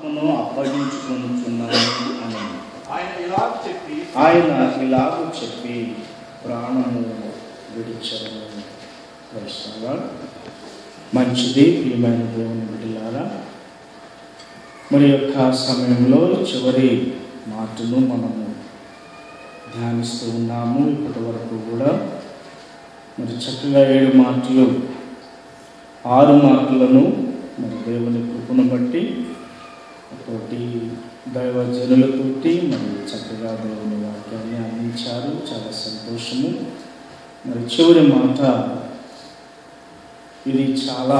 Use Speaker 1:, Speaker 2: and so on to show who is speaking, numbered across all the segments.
Speaker 1: ఆత్మను అప్పగించుకొనుచున్నాను అని
Speaker 2: ఆయన
Speaker 1: ఇలాగ చెప్పి ప్రాణము విడిచెను. మంచిది ప్రియమైన దేవుని బిడ్డలారా, మరి యొక్క సమయంలో చివరి మాటను మనము ధ్యానిస్తూ ఉన్నాము. ఇప్పటి వరకు కూడా మరి చక్కగా 7 మాటలు 6 మాటలను మరి దేవుని కృపను బట్టి తోటి దైవజనులతోటి మరి చక్కగా దేవుని వాక్యాన్ని అందించారు. చాలా సంతోషము. మరి చివరి మాట ఇది చాలా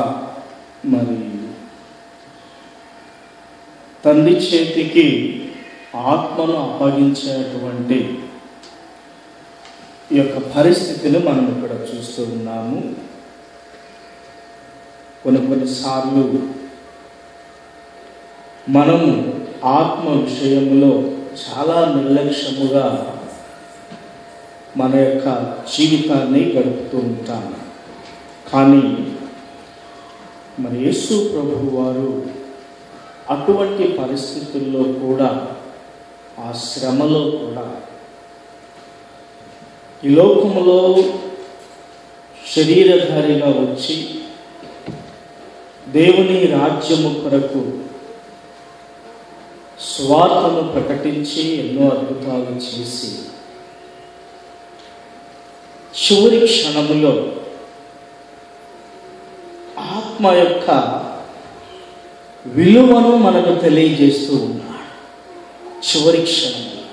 Speaker 1: మరి తండ్రి చేతికి ఆత్మను అప్పగించేటువంటి ఈ యొక్క పరిస్థితిని మనం ఇక్కడ చూస్తూ ఉన్నాము. కొన్నిసార్లు మనము ఆత్మ విషయంలో చాలా నిర్లక్ష్యముగా మన యొక్క జీవితాన్ని గడుపుతూ ఉంటాము. కానీ మరి యేసు ప్రభువు వారు అటువంటి పరిస్థితుల్లో కూడా, ఆ శ్రమలో కూడా, ఈ లోకములో శరీరధారిగా వచ్చి దేవుని రాజ్యము కొరకు స్వార్థను ప్రకటించి ఎన్నో అద్భుతాలు చేసి చివరి క్షణములో ఆత్మ యొక్క విలువను మనకు తెలియజేస్తూ ఉన్నాడు. చివరి క్షణంలో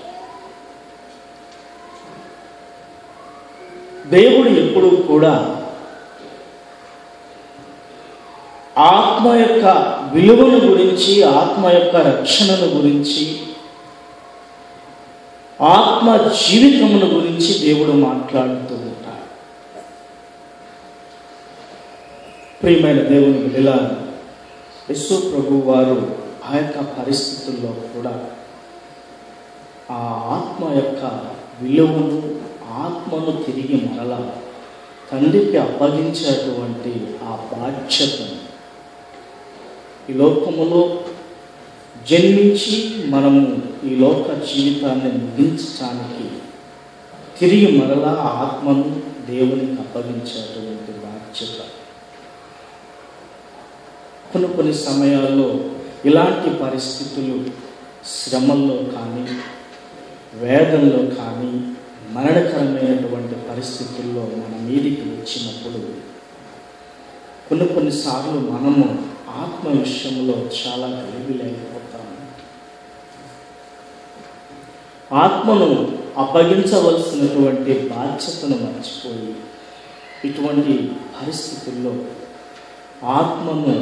Speaker 1: దేవుడు ఎప్పుడూ కూడా ఆత్మ యొక్క విలువను గురించి, ఆత్మ యొక్క రక్షణను గురించి, ఆత్మ జీవితమును గురించి దేవుడు మాట్లాడుతూ ఉంటాడు. ప్రియమైన దేవుని బిడ్డలారా, యేసు ప్రభువు వారు ఆ యొక్క పరిస్థితుల్లో కూడా ఆ ఆత్మ యొక్క విలువను, ఆత్మను తిరిగి మరలా తండ్రికి అప్పగించేటువంటి ఆ బాధ్యతను, ఈ లోకములో జన్మించి మనము ఈ లోక జీవితాన్ని ముగించడానికి తిరిగి మరలా ఆత్మను దేవునికి అప్పగించేటువంటి బాధ్యత. కొన్ని సమయాల్లో ఇలాంటి పరిస్థితులు శ్రమల్లో కానీ, వేదనలో కానీ, మరణకరమైనటువంటి పరిస్థితుల్లో మన మీదికి వచ్చినప్పుడు కొన్నిసార్లు మనము ఆత్మ విషయంలో చాలా గలిబిలైపోతాము. ఆత్మను అప్పగించవలసినటువంటి బాధ్యతను మర్చిపోయి ఇటువంటి పరిస్థితుల్లో ఆత్మను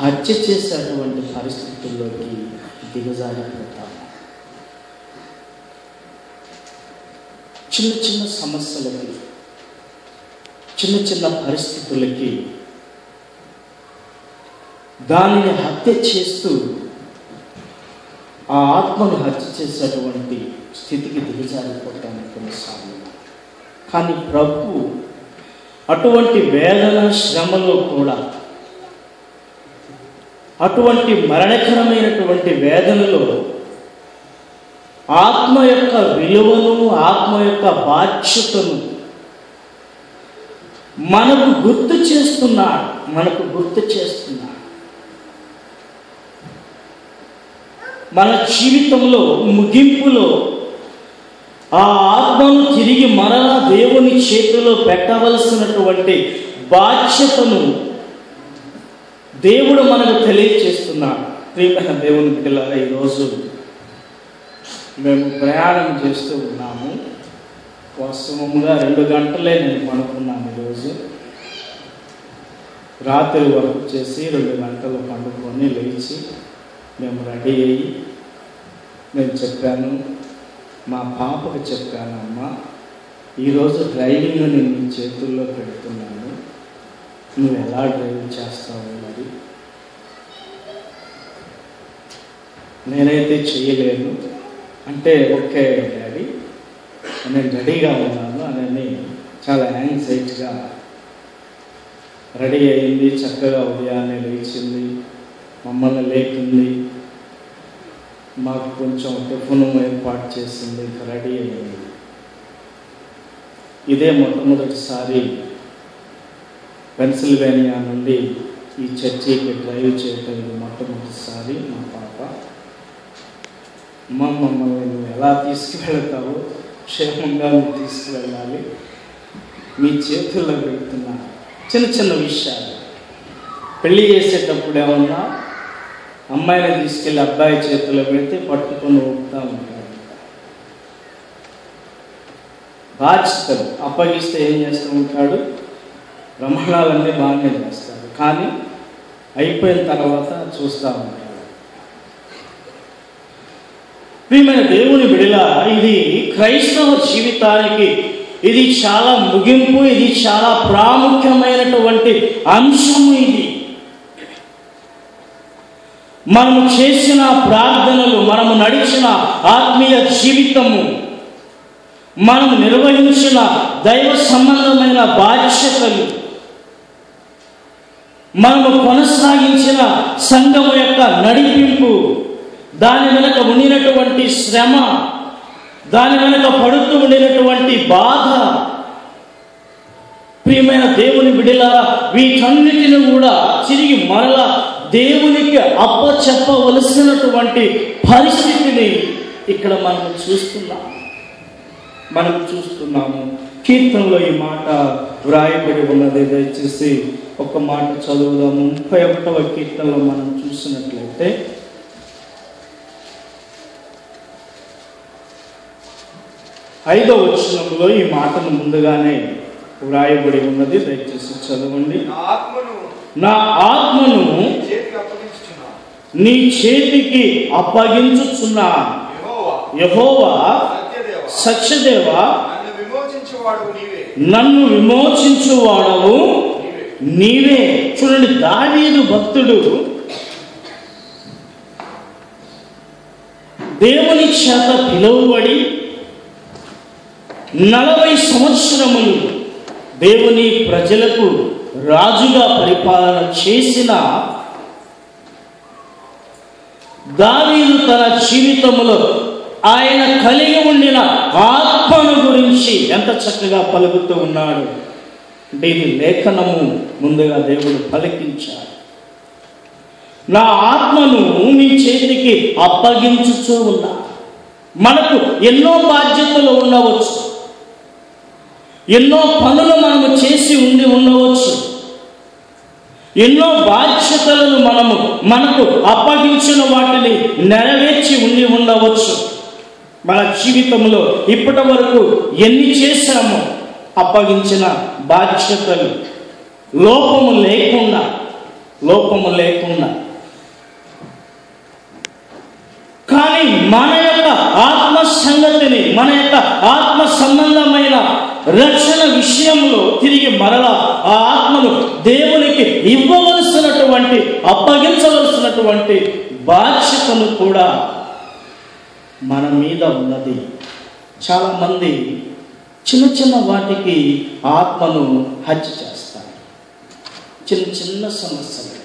Speaker 1: హత్య చేసేటువంటి పరిస్థితుల్లోకి దిగజారిపోతాము. చిన్న సమస్యలకి, చిన్న పరిస్థితులకి దానిని హత్య చేస్తూ ఆ ఆత్మను హత్య చేసేటువంటి స్థితికి దిగజారిపోతాము కొన్నిసార్లు. కానీ ప్రభువు అటువంటి వేదన, శ్రమలో కూడా, అటువంటి మరణకరమైనటువంటి వేదనలో ఆత్మ యొక్క విలువను, ఆత్మ యొక్క బాధ్యతను మనకు గుర్తు చేస్తున్నాడు. మన జీవితంలో ముగింపులో ఆ ఆత్మను తిరిగి మరలా దేవుని చేతిలో పెట్టవలసినటువంటి బాధ్యతను దేవుడు మనకు తెలియచేస్తున్నాడు. ప్రియమైన దేవుని బిడ్డలారా, ఈరోజు మేము ప్రయాణం చేస్తూ ఉన్నాము. వాస్తవంగా 2 గంటలే నేను పడుకున్నాను. ఈరోజు రాత్రి వర్క్ చేసి 2 గంటలు పండుకొని లేచి మేము రెడీ అయ్యి నేను చెప్పాను, మా పాపకు చెప్పాను, అమ్మ ఈరోజు డ్రైవింగ్ నేను నీ చేతుల్లో పెడుతున్నాను, నువ్వు ఎలా డ్రైవ్ చేస్తావు, మరి నేనైతే చేయలేను అంటే, ఓకే డాడీ నేను రెడీగా ఉన్నాను అని చాలా యాంగ్జైటీగా రెడీ అయింది. చక్కగా ఉదయాన్నే లేచింది, మమ్మల్ని లేపింది, మాకు కొంచెం టిఫిన్ ఏర్పాటు చేసింది, రెడీ అయ్యింది. ఇదే మొట్టమొదటిసారి పెన్సిల్వేనియా నుండి ఈ చర్చికి డ్రైవ్ చేయటం ఇది మొట్టమొదటిసారి. మా పాప మమ్మల్ని నువ్వు ఎలా తీసుకువెళ్తావో క్షేమంగా నువ్వు తీసుకువెళ్ళాలి, మీ చేతుల్లో పెడుతున్నా. చిన్న చిన్న విషయాలు, పెళ్లి చేసేటప్పుడు ఏమన్నా అమ్మాయిని తీసుకెళ్ళి అబ్బాయి చేతిలో పెడితే పట్టుకొని ఊపుతూ ఉంటాడు. బాధ్యతలు అప్పగిస్తే ఏం చేస్తూ ఉంటాడు, ప్రమాణాలన్నీ బాగానే చేస్తాడు, కానీ అయిపోయిన తర్వాత చూస్తూ ఉంటాడు. ప్రియమైన దేవుని బిడ్డలా, ఇది క్రైస్తవ జీవితానికి ఇది చాలా ముగింపు, ఇది చాలా ప్రాముఖ్యమైనటువంటి అంశము. ఇది మనము చేసిన ప్రార్థనలు, మనము నడిచిన ఆత్మీయ జీవితము, మనము నిర్వహించిన దైవ సంబంధమైన బాధ్యతలు, మనము కొనసాగించిన సంఘము యొక్క నడిపింపు, దాని వెనుక ఉండినటువంటి శ్రమ, దాని వెనుక పడుతూ ఉండినటువంటి బాధ, ప్రియమైన దేవుని బిడ్డలారా, వీటన్నిటిని కూడా తిరిగి మరలా దేవునికి అప్పచెప్పవలసినటువంటి పరిస్థితిని ఇక్కడ మనం చూస్తున్నాము. కీర్తనలో ఈ మాట వ్రాయబడి ఉన్నది. దయచేసి ఒక మాట చదువుదాము. 31వ కీర్తనలో మనం చూసినట్లయితే 5వ వచనంలో ఈ మాటను ముందుగానే వ్రాయబడి ఉన్నది. దయచేసి చదవండి. నా ఆత్మను నీ చేతికి అప్పగించుచున్నా, యెహోవా సత్యదేవా, నన్ను విమోచించువాడవు నీవే. చూడండి, దావీదు భక్తుడు దేవుని చేత పిలువబడి 40 సంవత్సరములు దేవుని ప్రజలకు రాజుగా పరిపాలన చేసిన దావీదు తన జీవితంలో ఆయన కలిగి ఉండిన ఆత్మను గురించి ఎంత చక్కగా పలుకుతూ ఉన్నాడు అంటే, ఇది లేఖనము ముందుగా దేవుడు పలికించాడు. నా ఆత్మను నీ చేతికి అప్పగించుచూ ఉన్నా. మనకు ఎన్నో బాధ్యతలు ఉండవచ్చు, ఎన్నో పనులు మనము చేసి ఉండవచ్చు, ఎన్నో బాధ్యతలను మనకు అప్పగించిన వాటిని నెరవేర్చి ఉండవచ్చు. మన జీవితంలో ఇప్పటి వరకు ఎన్ని చేశామో అప్పగించిన బాధ్యతలు లోపము లేకుండా కానీ మన యొక్క ఆత్మ సంగతిని, మన యొక్క ఆత్మ సంబంధమైన రక్షణ విషయంలో తిరిగి మరలా ఆ ఆత్మను దేవునికి ఇవ్వవలసినటువంటి, అప్పగించవలసినటువంటి బాధ్యతను కూడా మన మీద ఉన్నది. చాలామంది చిన్న చిన్న వాటికి ఆత్మను హత్య చేస్తారు. చిన్న సమస్యలు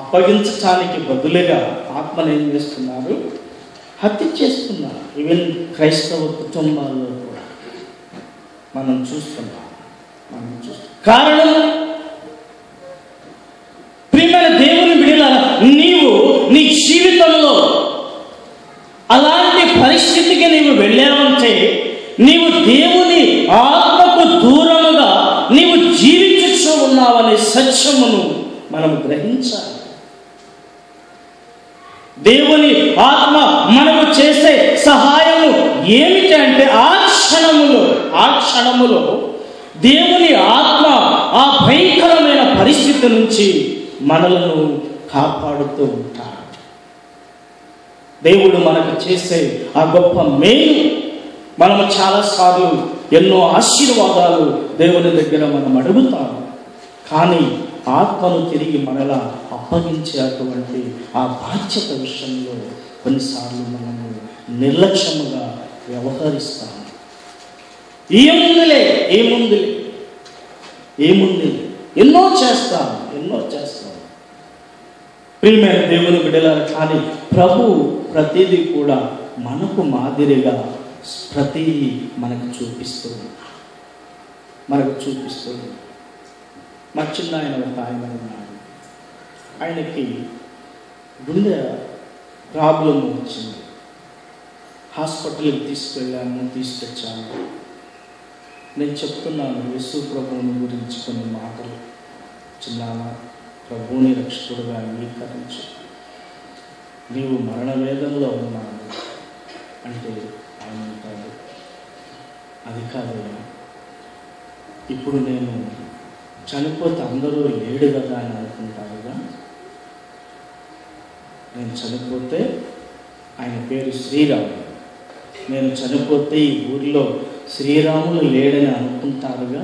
Speaker 1: అప్పగించటానికి బదులుగా ఆత్మను ఏం చేస్తున్నారు, హత్య చేస్తున్నారు. ఈవెన్ క్రైస్తవ కుటుంబాల్లో కూడా మనం చూస్తున్నాం. కారణం, ప్రియమైన దేవుని బిడ్డలారా, నీవు నీ జీవితంలో అలాంటి పరిస్థితికి నీవు వెళ్ళావంటే నీవు దేవుని ఆత్మకు దూరముగా నీవు జీవించుతూ ఉన్నావనే సత్యమును మనం గ్రహించాలి. దేవుని ఆత్మ మనకు చేసే సహాయము ఏమిటి అంటే, ఆ క్షణములో దేవుని ఆత్మ ఆ భయంకరమైన పరిస్థితి నుంచి మనలను కాపాడుతూ ఉంటాడు. దేవుడు మనకు చేసే ఆ గొప్ప మేలు, మనము చాలాసార్లు ఎన్నో ఆశీర్వాదాలు దేవుని దగ్గర మనం అడుగుతాము, కానీ ఆత్మను తిరిగి మనలా అప్పగించేటువంటి ఆ బాధ్యత విషయంలో కొన్నిసార్లు మనము నిర్లక్ష్యముగా వ్యవహరిస్తాము. ఏముందిలే ఎన్నో చేస్తాం. ప్రియమైన దేవుని బిడ్డలారా, కానీ ప్రభు ప్రతిదీ కూడా మనకు మాదిరిగా ప్రతిదీ మనకు చూపిస్తుంది. మా చిన్న ఆయన ఒక ఆయన ఉన్నాడు. ఆయనకి గుండె ప్రాబ్లం వచ్చింది. హాస్పిటల్కి తీసుకొచ్చాను. నేను చెప్తున్నాను యేసు ప్రభువుని గురించి కొన్ని మాటలు. చిన్న ప్రభువుని రక్షకుడుగా అంగీకరించు, నీవు మరణ వేదంలో ఉన్నావు అంటే ఆయన అంటాడు, అది కాదయ్యా, ఇప్పుడు నేను చనిపోతే అందరూ లేడు కదా అని అనుకుంటారుగా. నేను చనిపోతే, ఆయన పేరు శ్రీరాముడు, నేను చనిపోతే ఈ ఊరిలో శ్రీరాములు లేడని అనుకుంటారుగా.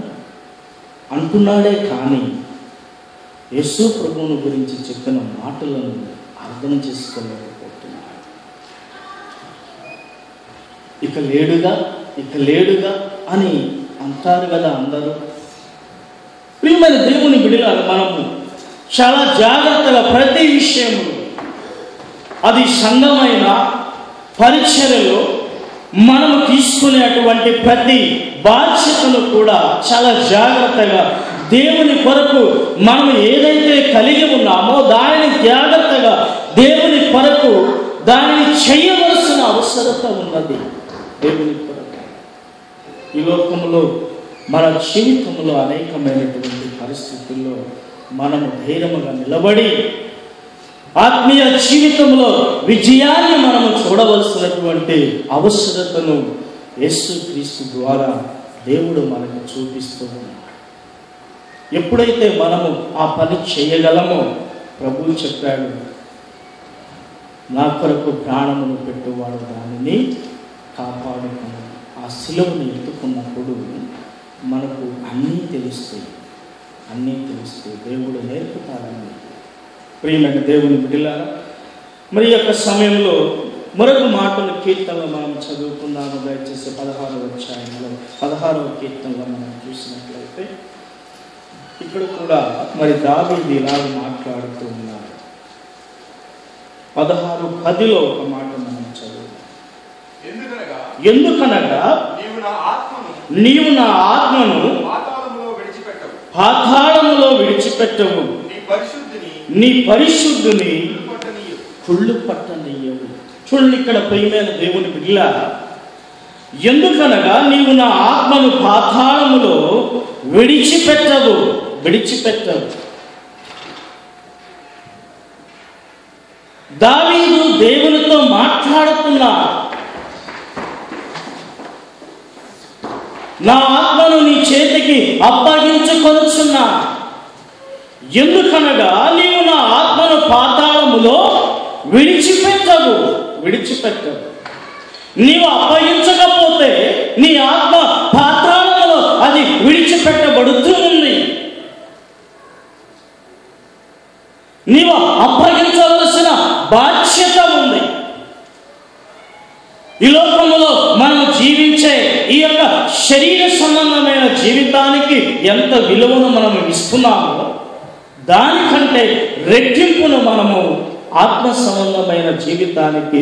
Speaker 1: అంటున్నాడే కానీ యేసు ప్రభువుని గురించి చెప్పిన మాటలను అర్థం చేసుకోలేకపోతున్నాడు. ఇక లేడుగా అని అంటారు కదా అందరూ. ప్రియమైన దేవుని బిడ్డలారా, మనము చాలా జాగ్రత్తగా ప్రతి విషయము, అది సంఘమైన పరిచర్యలో మనము తీసుకునేటువంటి ప్రతి బాధ్యతను కూడా చాలా జాగ్రత్తగా దేవుని కొరకు మనం ఏదైతే కలిగి ఉన్నామో దానిని జాగ్రత్తగా దేవుని కొరకు దానిని చేయవలసిన అవసరత ఉన్నది. దేవుని కొరకు ఈ లోకంలో మన జీవితంలో అనేకమైనటువంటి పరిస్థితుల్లో మనము ధైర్యముగా నిలబడి ఆత్మీయ జీవితంలో విజయాన్ని మనము చూడవలసినటువంటి అవసరతను యేసుక్రీస్తు ద్వారా దేవుడు మనకు చూపిస్తూ ఉన్నాడు. ఎప్పుడైతే మనము ఆ పని చేయగలమో, ప్రభువు చెప్పాడు, నా కొరకు ప్రాణమును పెట్టువాడు దానిని కాపాడుకుని. ఆ శిలువను ఎత్తుకున్నప్పుడు మనకు అన్నీ తెలుస్తాయి. దేవుడు నేర్పుతాడని. ప్రియమైన దేవుని బిడ్డలారా, మరి యొక్క సమయంలో మరొక మాటలు కీర్తనలో మనం చదువుకున్నాము. దయచేసి 16వ అధ్యాయంలో 16వ కీర్తనలో మనం చూసినట్లయితే ఇక్కడ కూడా మరి దావీదు ఇలాగ మాట్లాడుతూ ఉన్నారు. 16:10లో ఒక మాట మనం చదువు. ఎందుకనగా నీవు నా ఆత్మను పాతాళములో విడిచిపెట్టవు, నీ పరిశుద్ధుని కుళ్ళు పట్టనీయవు. చూడండి ఇక్కడ ప్రియమైన దేవుని బిడ్డలారా, ఎందుకనగా నీవు నా ఆత్మను పాతాళములో విడిచిపెట్టవు. దావీదు దేవునితో మాట్లాడుతున్నాడు. నా ఆత్మను నీ చేతికి అప్పగించుకొనుచున్నా. ఎందుకనగా నీవు నా ఆత్మను పాతాళములో విడిచిపెట్టవు. నీవు అప్పగించకపోతే నీ ఆత్మ పాతాళములో అది విడిచిపెట్టబడుతూ ఉంది. నీవు అప్పగించవలసిన బాధ్యత ఉంది. ఈ లోకంలో మనం జీవించే ఈ యొక్క శరీర సంబంధమైన జీవితానికి ఎంత విలువను మనం ఇస్తున్నామో దానికంటే రెట్టింపును మనము ఆత్మ సంబంధమైన జీవితానికి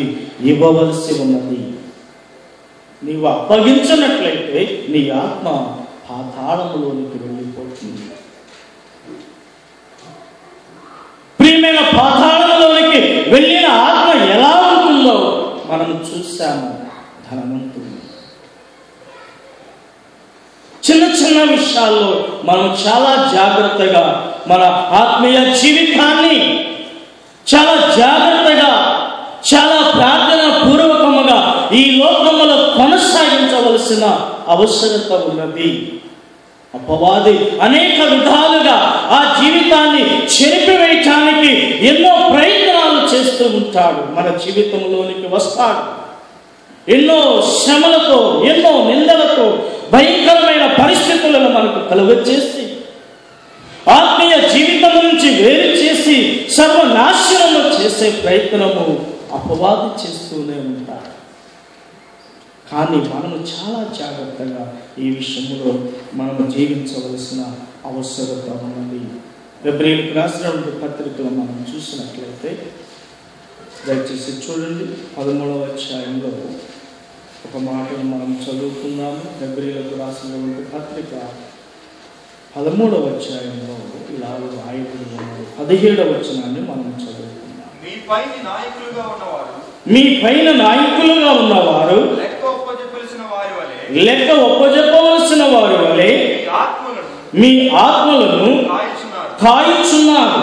Speaker 1: ఇవ్వవలసి ఉన్నది. నీవు అప్పగించినట్లయితే నీ ఆత్మ పాతాళములోనికి వెళ్ళిపోతుంది. ప్రియమైన పాతాళంలోనికి వెళ్ళిన ఆత్మ ఎలా ఉంటుందో మనం చూశాము. ధనవంతుడు చిన్న విషయాల్లో మనం చాలా జాగ్రత్తగా మన ఆత్మీయ జీవితాన్ని చాలా జాగ్రత్తగా, చాలా ప్రార్థన పూర్వకముగా ఈ లోకములో కొనసాగించవలసిన అవసరత ఉన్నది. అపవాది అనేక విధాలుగా ఆ జీవితాన్ని చెరిపివేయటానికి ఎన్నో ప్రయత్నాలు చేస్తూ ఉంటాడు. మన జీవితంలోనికి వస్తాడు. ఎన్నో శ్రమలతో, ఎన్నో నిందలతో, భయంకరమైన పరిస్థితులను మనకు కలుగచేసి ఆత్మీయ జీవితం నుంచి వేరు చేసి సర్వనాశనము చేసే ప్రయత్నము అపవాది చేస్తూనే ఉంటాడు. కానీ మనము చాలా జాగ్రత్తగా ఈ విషయంలో మనము జీవించవలసిన అవసరత ఉన్నది. హెబ్రీయులకు రాసినటువంటి పత్రికలో మనం చూసినట్లయితే దయచేసి చూడండి 13వ అధ్యాయంలో ఒక మాటను మనం చదువుకుందాము. హెబ్రీయులకు రాసినటువంటి పత్రిక 13వ అధ్యాయంలో ఇలా రాయబడి ఉన్నది. 17వ వచనాన్ని మనం చదువుకుందాం. మీ పైన నాయకులుగా ఉన్నవారు లెక్క ఒప్పజెప్పవలసిన వారి వలె మీ ఆత్మలను కాయుచున్నారు.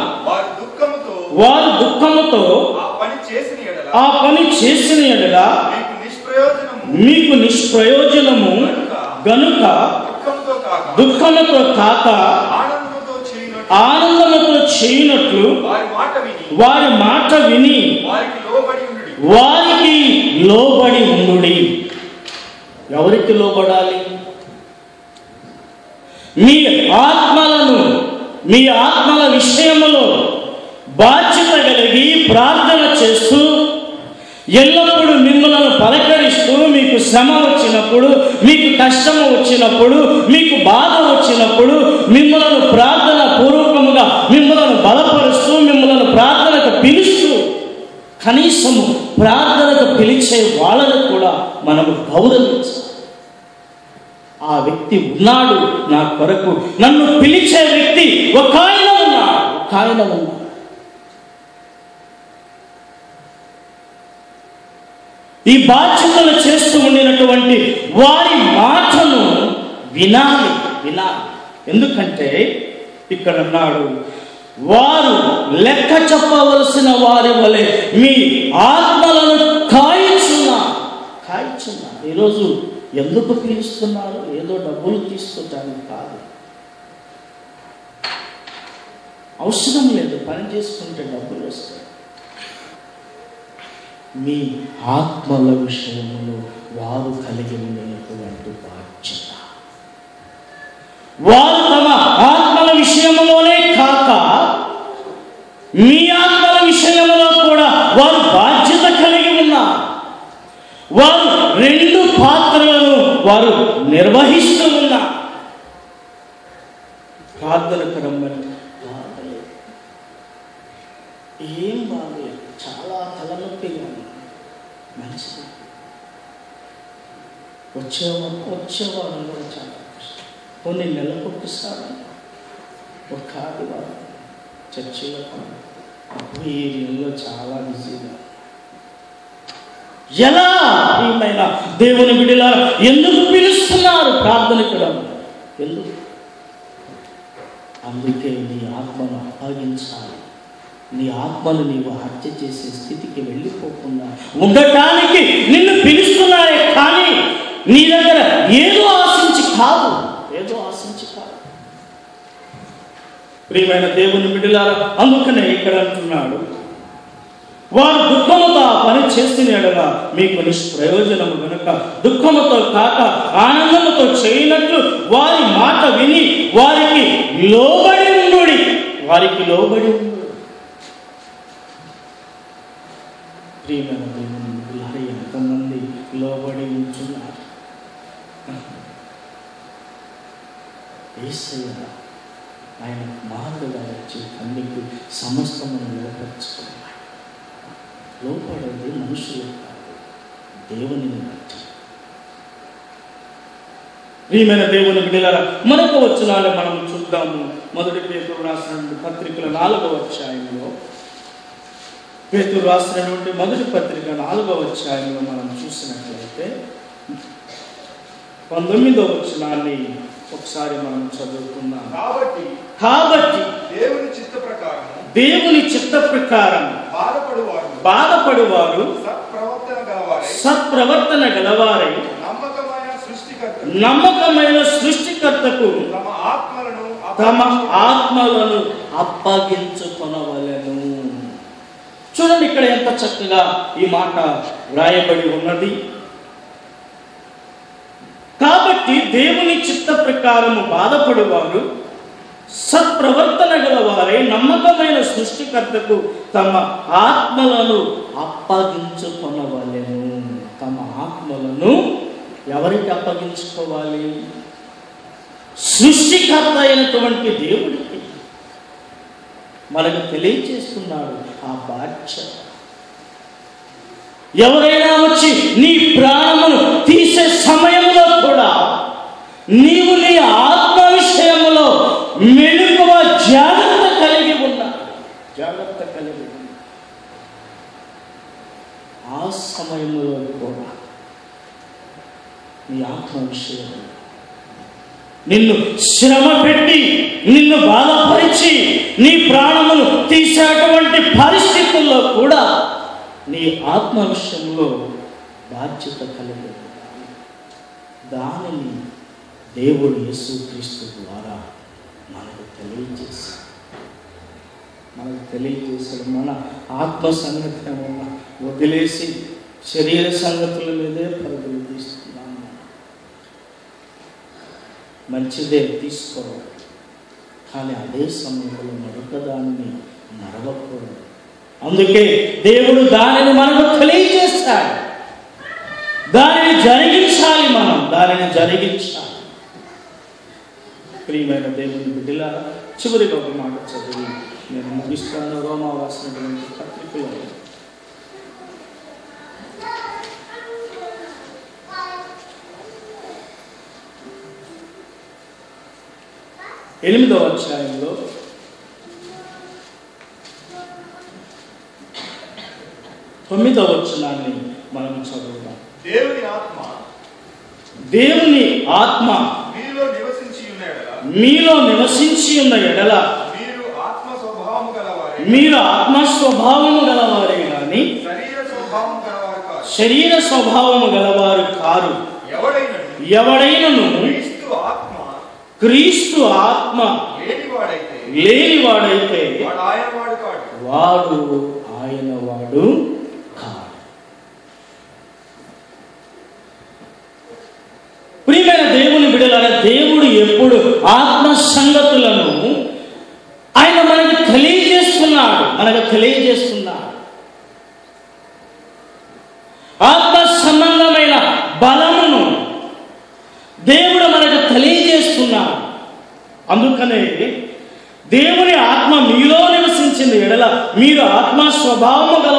Speaker 1: వారు దుఃఖముతో ఆ పని చేసిన ఎడల మీకు నిష్ప్రయోజనము గనుక దుఃఖముతో కాక ఆనందముతో చేయునట్లు వారి మాట విని వారికి లోబడి ఉండుడి. ఎవరికి లోబడాలి? మీ ఆత్మల విషయంలో బాధ్యత కలిగి ప్రార్థన చేస్తూ ఎల్లప్పుడూ మిమ్మల్ని పలకరిస్తూ, మీకు శ్రమ వచ్చినప్పుడు, మీకు కష్టము వచ్చినప్పుడు, మీకు బాధ వచ్చినప్పుడు మిమ్మల్ని ప్రార్థన పూర్వకముగా మిమ్మల్ని బలపరుస్తూ, మిమ్మల్ని ప్రార్థనకు పిలుస్తూ, కనీసము ప్రార్థనకు పిలిచే వాళ్ళను కూడా మనము గౌరవించాలి. ఆ వ్యక్తి ఉన్నాడు నా కొరకు, నన్ను పిలిచే వ్యక్తి ఒక ఆయన ఉన్నాడు. ఈ బాధ్యతలు చేస్తూ ఉండినటువంటి వారి మాటను వినాలి. ఎందుకంటే ఇక్కడ అన్నాడు, వారు లెక్క చెప్పవలసిన వారి వలె మీ ఆత్మలను కాయుచున్నారు. ఈరోజు ఎందుకు పిలుస్తున్నారు? ఏదో డబ్బులు తీసుకోవటానికి కాదు, అవసరం లేదు. పని చేసుకుంటే డబ్బులు వస్తాయి. మీ ఆత్మల విషయంలో వారు కలిగి ఉండేటువంటి బాధ్యత, వారు తమ ఆత్మల విషయంలోనే కాక మీ ఆత్మల విషయంలో కూడా వారు బాధ్యత కలిగి ఉన్నారు. వారు 2 పాత్రలను వారు నిర్వహిస్తూ ఉన్నారు. ప్రార్థనకు రమ్మని ఏం బాగలేదు, చాలా తలనొప్పిగా ఉంది, మంచిది. వచ్చేవారం కూడా చాలా కష్టం. కొన్ని నెలకొకసారి ఒక ఆదివారం చర్చిలో అప్పుడు ఈ ఏరియాలో చాలా బిజీగా. ఎలా ఏమైనా దేవుని బిడ్డలారా ఎందుకు పిలుస్తున్నారు ప్రార్థనకు రమ్మని? ఎందుకు? అందుకే నీ ఆత్మను అప్పగించాలి. నీ ఆత్మను నీవు హత్య చేసే స్థితికి వెళ్ళిపోకుండా ఉండటానికి నిన్ను పిలుస్తున్నారే, కానీ నీ దగ్గర ఏదో ఆశించి కాదు. ప్రియమైన దేవుని బిడ్డలారా, అందుకనే ఇక్కడ అంటున్నాడు, వారు దుఃఖముతో ఆ పని చేసిన ఎడల మీకు నిష్ప్రయోజనము గనుక దుఃఖముతో కాక ఆనందముతో చేయనట్లు వారి మాట విని వారికి లోబడి ఉండుడి. ప్రియమైన దేవుని బిడ్డలారా, ఎంతమంది లోబడి ఉంటున్నారు? యేసయ్య ఆయన కుమారుడుగా వచ్చి తండ్రికి సమస్తమును లోపరుచుకున్నాడు. లోపడేది మనుషులు కాదు, దేవునిని బట్టి. ప్రియమైన దేవుని బిడ్డలారా, మరొక వచనాలు మనం చూద్దాము. మొదటి పేతురు రాసినటువంటి పత్రికల 4వ అధ్యాయంలో, పేతురు రాసినటువంటి మొదటి పత్రిక 4వ అధ్యాయంలో మనం చూసినట్లయితే 19వ వచనాన్ని ఒకసారి మనం చదువుకుందాం. కాబట్టి దేవుని చిత్త ప్రకారం బాధపడువారు సత్ప్రవర్తన గలవారై నమ్మకమైన సృష్టికర్తకు తమ ఆత్మలను అప్పగించుకొనవలెను. చూడండి ఇక్కడ ఎంత చక్కగా ఈ మాట వ్రాయబడి ఉన్నది. కాబట్టి దేవుని చిత్త ప్రకారము బాధపడువారు సత్ప్రవర్తన గలవారై నమ్మకమైన సృష్టికర్తకు తమ ఆత్మలను అప్పగించుకొనవలెను. తమ ఆత్మలను ఎవరికి అప్పగించుకోవాలి? సృష్టికర్త అయినటువంటి దేవుడికి. మనకు తెలియచేస్తున్నాడు ఆ బాధ్యత. ఎవరైనా వచ్చి నీ ప్రాణమును తీసే సమయంలో కూడా నీవు నీ ఆత్మ విషయంలో మెలకువ జాగ్రత్త కలిగి ఉన్నా. ఆ సమయంలో కూడా నీ ఆత్మ విషయంలో నిన్ను శ్రమ పెట్టి నిన్ను బాధపరిచి నీ ప్రాణమును తీసేటువంటి పరిస్థితుల్లో కూడా నీ ఆత్మ విషయంలో బాధ్యత కలిగి దానిని దేవుడు యేసుక్రీస్తు ద్వారా మనకు తెలియజేశాడు. మన ఆత్మ సంగతి వదిలేసి శరీర సంగతుల మీదే పరుగులు తీస్తున్నాము. మంచిదే తీసుకోవాలి, కానీ అదే సమయంలో మరొక దాన్ని నడవకూడదు. అందుకే దేవుడు దానిని మనకు తెలియజేస్తాడు. దానిని జరిగించాలి, మనం దానిని జరిగించాలి. ప్రియమైన దేవుని బిడ్డలారా, చివరిగా ఒక మాట చదివి నేను ముగిస్తాను. రోమా రాసినటువంటి పత్రికలో 8వ అధ్యాయంలో 9వ వచనాన్ని మనం చదువుదాం. దేవుని ఆత్మ మీలో నివసించి ఉన్న ఎడల మీరు ఆత్మ స్వభావము గలవారే గాని శరీర స్వభావము గలవారు కారు. ఎవడైనను క్రీస్తు ఆత్మ లేనివాడైతే వాడు ఆయన వాడు కాడు. ప్రియమైన దేవుని బిడ్డలారా, దేవుడు ఎప్పుడు ఆత్మ సంగతులను ఆయన మనకు తెలియజేస్తున్నాడు. ఆత్మ సంబంధమైన బలమును దేవుడు మనకు తెలియజేస్తున్నాడు. అందుకనే దేవుని ఆత్మ మీలో నివసించిన ఎడల మీరు ఆత్మ స్వభావము గల